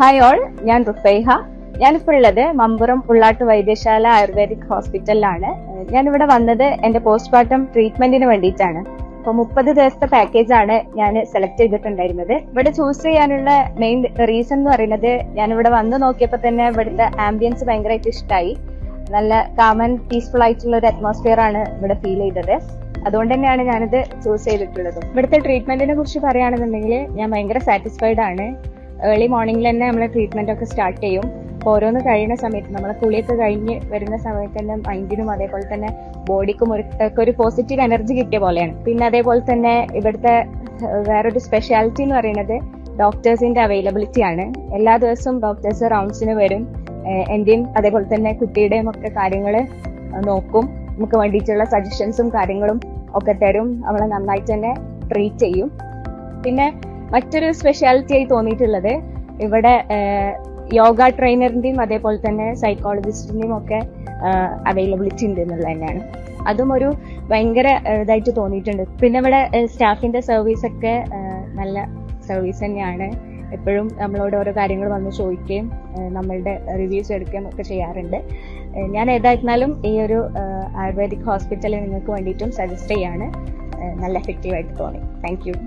Hi all, ഞാൻ റുഫൈഹ. ഞാനിപ്പോൾ ഉള്ളത് മമ്പുറം ഉള്ളാട്ട് വൈദ്യശാല ആയുർവേദിക് ഹോസ്പിറ്റലിലാണ്. ഞാനിവിടെ വന്നത് എന്റെ പോസ്റ്റ്മോർട്ടം ട്രീറ്റ്മെന്റിന് വേണ്ടിയിട്ടാണ്. അപ്പൊ 30 ദിവസത്തെ പാക്കേജ് ആണ് ഞാൻ സെലക്ട് ചെയ്തിട്ടുണ്ടായിരുന്നത്. ഇവിടെ ചൂസ് ചെയ്യാനുള്ള മെയിൻ റീസൺ എന്ന് പറയുന്നത്, ഞാനിവിടെ വന്ന് നോക്കിയപ്പോൾ തന്നെ ഇവിടുത്തെ ആംബിയൻസ് ഭയങ്കരമായിട്ട് ഇഷ്ടമായി. നല്ല കാമൻ പീസ്ഫുൾ ആയിട്ടുള്ള ഒരു അറ്റ്മോസ്ഫിയർ ആണ് ഇവിടെ ഫീൽ ചെയ്തത്. അതുകൊണ്ട് തന്നെയാണ് ഞാനിത് ചൂസ് ചെയ്തിട്ടുള്ളത്. ഇവിടുത്തെ ട്രീറ്റ്മെന്റിനെ കുറിച്ച് പറയുകയാണെന്നുണ്ടെങ്കിൽ ഞാൻ ഭയങ്കര സാറ്റിസ്ഫൈഡ് ആണ്. ഏർലി മോർണിംഗിൽ തന്നെ നമ്മൾ ട്രീറ്റ്മെന്റ് ഒക്കെ സ്റ്റാർട്ട് ചെയ്യും. അപ്പോൾ ഓരോന്ന് കഴിയുന്ന സമയത്ത്, നമ്മളെ കുളിയൊക്കെ കഴിഞ്ഞ് വരുന്ന സമയത്ത് തന്നെ മൈൻഡിനും അതേപോലെ തന്നെ ബോഡിക്കും ഒരു പോസിറ്റീവ് എനർജി കിട്ടിയ പോലെയാണ്. പിന്നെ അതേപോലെ തന്നെ ഇവിടുത്തെ വേറൊരു സ്പെഷ്യാലിറ്റി എന്ന് പറയുന്നത് ഡോക്ടേഴ്സിന്റെ അവൈലബിലിറ്റി ആണ്. എല്ലാ ദിവസവും ഡോക്ടേഴ്സ് റൗണ്ട്സിന് വരും. എന്റെയും അതേപോലെ തന്നെ കുട്ടിയുടെയും ഒക്കെ കാര്യങ്ങൾ നോക്കും. നമുക്ക് വേണ്ടിയിട്ടുള്ള സജഷൻസും കാര്യങ്ങളും ഒക്കെ തരും. നമ്മളെ നന്നായിട്ട് തന്നെ ട്രീറ്റ് ചെയ്യും. പിന്നെ മറ്റൊരു സ്പെഷ്യാലിറ്റി ആയി തോന്നിയിട്ടുള്ളത്, ഇവിടെ യോഗ ട്രെയിനറിന്റെയും അതേപോലെ തന്നെ സൈക്കോളജിസ്റ്റിന്റെയും ഒക്കെ അവൈലബിലിറ്റി ഉണ്ട് എന്നുള്ളത് തന്നെയാണ്. അതും ഒരു ഭയങ്കര ഇതായിട്ട് തോന്നിയിട്ടുണ്ട്. പിന്നെ ഇവിടെ സ്റ്റാഫിന്റെ സർവീസ് ഒക്കെ നല്ല സർവീസ് തന്നെയാണ്. എപ്പോഴും നമ്മളോട് ഓരോ കാര്യങ്ങൾ വന്ന് ചോദിക്കുകയും നമ്മളുടെ റിവ്യൂസ് എടുക്കുകയും ഒക്കെ ചെയ്യാറുണ്ട്. ഞാൻ ഏതായിരുന്നാലും ഈ ഒരു ആയുർവേദിക് ഹോസ്പിറ്റലിൽ നിങ്ങൾക്ക് വേണ്ടിയിട്ടും സജസ്റ്റ് ചെയ്യാണ്. നല്ല എഫക്റ്റീവായിട്ട് തോന്നി. Thank you.